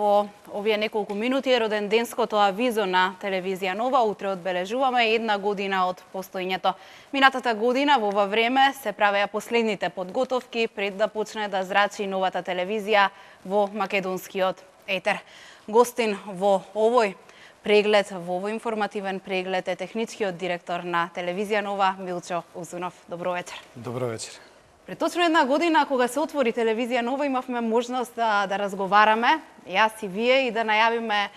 Во овие неколку минути е роденденското авизо на телевизија Нова. Утре одбележуваме 1 година од постоењето. Минатата година во ова време се правеа последните подготовки пред да почне да зрачи новата телевизија во македонскиот етер. Гостин во овој преглед, во овој информативен преглед е техничкиот директор на телевизија Нова, Милчо Узунов. Добро вечер. Добро вечер. Пред точно 1 година, кога се отвори телевизија Нова, имавме можност да разговараме, јас и вие, и да најавиме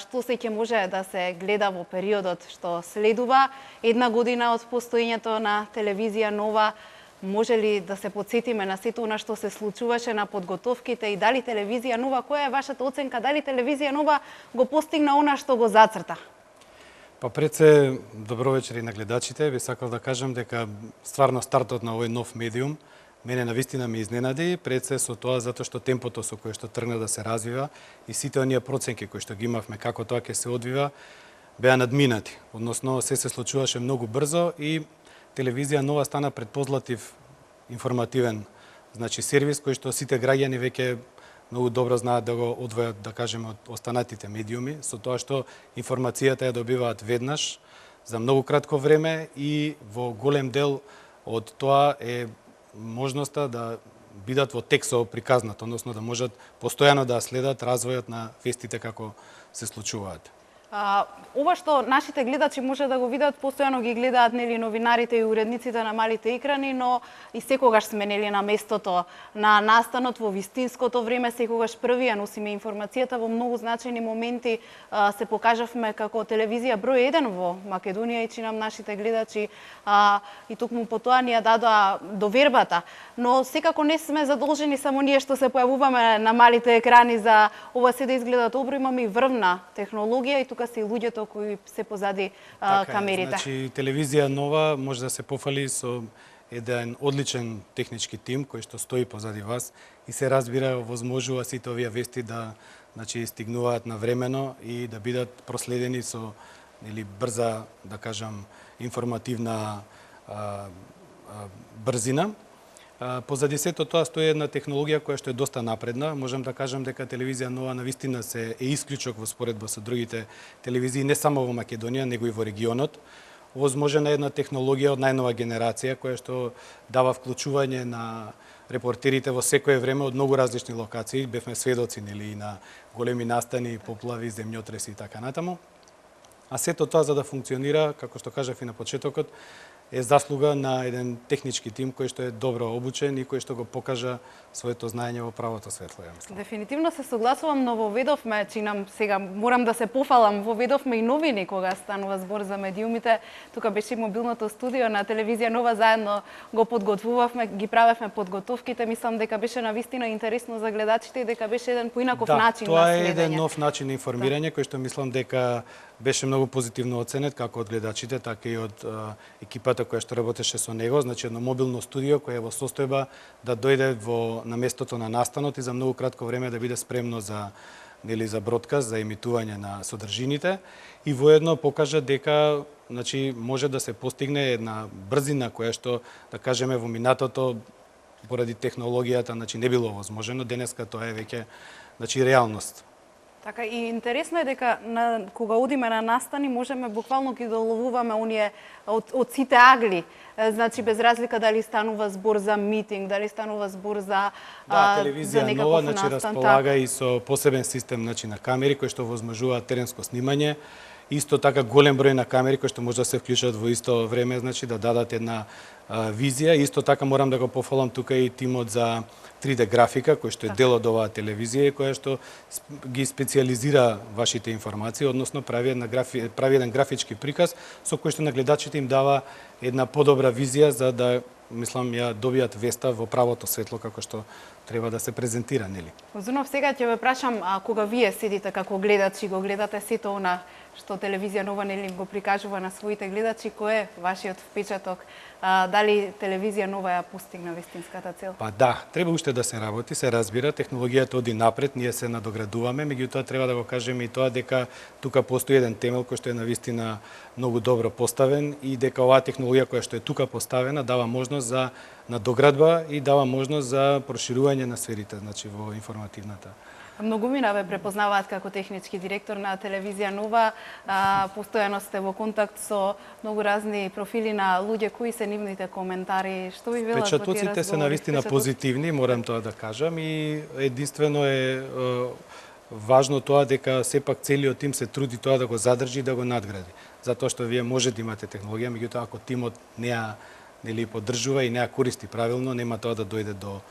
што се ќе може да се гледа во периодот што следува. 1 година од постоењето на телевизија Нова, може ли да се подсетиме на сето она што се случуваше на подготовките и дали телевизија Нова, која е вашата оценка, дали телевизија Нова го постигна она што го зацрта? Па пред се, добро вечер и на гледачите. Би сакал да кажам дека стварно стартот на овој нов медиум мене навистина ме изненади, пред се со тоа затоа што темпото со кое што тргна да се развива и сите оние проценки кои што ги имавме како тоа ќе се одвива беа надминати. Односно се случуваше многу брзо и телевизија Нова стана предпозлатив информативен сервис кој што сите граѓани веќе многу добро знаат да го одвојат, да кажеме, од останатите медиуми, со тоа што информацијата ја добиваат веднаш за многу кратко време и во голем дел од тоа е можноста да бидат во текстово приказнат, односно да можат постојано да следат развојот на вестите како се случуваат. Ова што нашите гледачи може да го видат, постојано ги гледаат нели новинарите и уредниците на малите екрани, но и секогаш сме нели на местото на настанот во вистинското време, секогаш први ја носиме информацијата во многу значајни моменти. Се покажавме како телевизија број 1 во Македонија и чинам нашите гледачи и токму по тоа ни ја дадоа довербата. Но секако не сме задолжени само ние што се појавуваме на малите екрани за ова се да изгледа добро, имаме и врвна технологија и тука се и луѓето кои се позади камерите. Значи, телевизија Нова може да се пофали со еден одличен технички тим кој што стои позади вас и се разбира возможува сите овие вести да стигнуваат навремено и да бидат проследени со брза, да кажам, информативна брзина. Позади сето тоа стои една технологија која што е доста напредна. Можам да кажам дека телевизија Нова навистина се е исклучок во споредба со другите телевизии, не само во Македонија, него и во регионот. Возможена е една технологија од најнова генерација која што дава вклучување на репортерите во секое време од многу различни локации. Бевме сведоци и на големи настани, поплави, земјотреси и така натаму. А сето тоа за да функционира, како што кажав и на почетокот, е заслуга на еден технички тим кој што е добро обучен и кој што го покажа своето знаење во правото светло, ја мислам. Дефинитивно се согласувам, но воведовме, чинам сега, морам да се пофалам, воведовме и новини кога станува збор за медиумите. Тука беше и мобилното студио на телевизија Нова, заедно го подготвувавме, ги правевме подготовките. Мислам дека беше навистина интересно за гледачите и дека беше еден поинаков начин на следење. Тоа е еден нов начин на информирање кој што мислам дека беше многу позитивно оценет како од гледачите, така и од екипата која што работеше со него. Значи едно мобилно студио кое е во состојба да дојде на местото на настанот и за многу кратко време да биде спремно за бродкаст, за емитување на содржините и воедно покажа дека може да се постигне една брзина која што, да кажеме, во минатото поради технологијата не било возможно. Денеска тоа е веќе реалност. Така, и интересно е дека кога одиме на настани, можеме буквално ги доловуваме оние од сите агли. Значи, без разлика дали станува збор за митинг, дали станува збор за телевизија Нова располага и со посебен систем на камери кои што возможуваат теренско снимање. Исто така голем број на камери кои што може да се вклучат во исто време, да дадат една визија. Исто така морам да го пофалам тука и тимот за 3D графика, кој што е дел од оваа телевизија, која што ги специализира вашите информации, односно прави еден графички приказ со кој што на гледачите им дава една подобра визија за да, мислам, ја добијат веста во правото светло како што треба да се презентира, нели? Узунов, сега ќе ве прашам, кога вие седите како гледачи, го гледате сето она што телевизија Нова го прикажува на своите гледачи, кој е вашиот впечаток? Дали телевизија Нова ја постигна вистинската цел? Па да, треба уште да се работи, се разбира, технологијата оди напред, ние се надоградуваме, меѓутоа треба да го кажеме и тоа дека тука постои еден темел кој што е навистина многу добро поставен и дека оваа технологија која што е тука поставена дава можност за надоградба и дава можност за проширување на сферите, во информативната Многумина ве препознаваат како технички директор на телевизија Нова. Постојано сте во контакт со многу разни профили на луѓе. Кои се нивните коментари? Што ви велат во тие разговори? Печатоците се навистина позитивни, морам тоа да кажам, и единствено е важно тоа дека сепак целиот тим се труди тоа да го задржи и да го надгради. Затоа што вие може да имате технологија, меѓутоа ако тимот не ја поддржува и не ја користи правилно, нема тоа да дојде до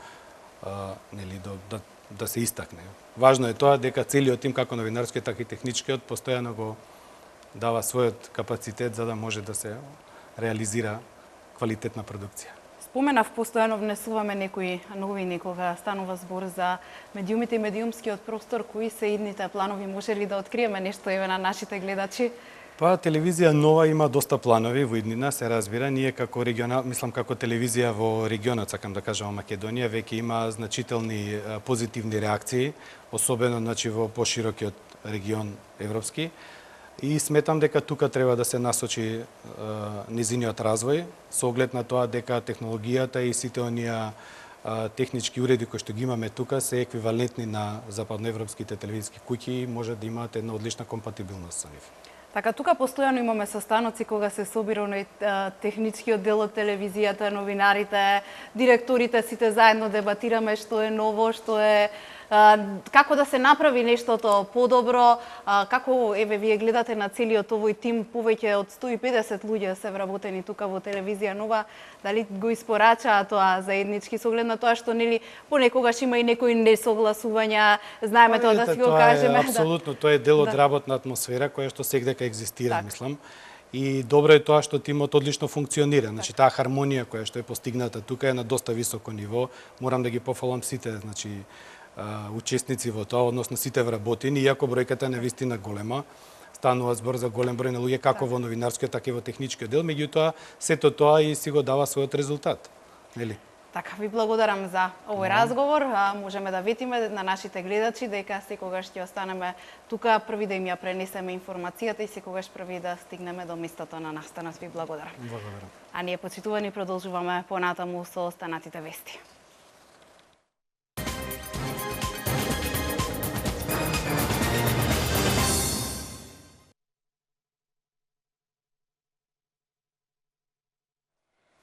да се истакне. Важно е тоа дека целиот тим, како новинарскиот, така и техничкиот, постојано го дава својот капацитет за да може да се реализира квалитетна продукција. Споменав, постојано внесуваме некои новини кога станува збор за медиумите и медиумскиот простор. Кои се идните планови? Може ли да откриеме нешто еве на нашите гледачи? Па телевизија Нова има доста планови во иднина, се разбира. Ние како како телевизија во регионот, сакам да кажам, во Македонија, веќе има значителни позитивни реакции, особено во поширокиот регион европски. И сметам дека тука треба да се насочи низиниот развој, со оглед на тоа дека технологијата и сите оние технички уреди кои што ги имаме тука се еквивалентни на западноевропските телевизиски куќи и може да имаат една одлична компатибилност со нив. Така, тука постојано имаме состаноци кога се собира техничкиот дел од телевизијата, новинарите, директорите, сите заедно дебатираме што е ново, што е како да се направи нештото подобро, како еве вие гледате на целиот овој тим, повеќе од 150 луѓе се вработени тука во телевизија Нова, дали го испорачаа тоа заеднички со оглед на тоа што понекогаш има и некои несогласувања, знаеме тоа да си го кажеме. Апсолутно, тоа е дел од работна атмосфера која што сегдека екзистира, мислам. И добро е тоа што тимот одлично функционира. Значи таа хармонија која што е постигната тука е на доста високо ниво. Морам да ги пофалам сите, учесници во тоа, односно сите вработени, иако бројката е навистина голема. Станува збор за голем број на луѓе како во новинарскиот, така и во техничкиот дел, меѓутоа сето тоа и си го дава својот резултат. Нели? Така, ви благодарам за овој разговор. Можеме да ветиме на нашите гледачи дека секогаш ќе останеме тука први да им ја пренесеме информацијата и секогаш први да стигнеме до местото на настанот. Ви благодарам. Благодарам. А ние, почитувани, продолжуваме понатаму со останатите вести.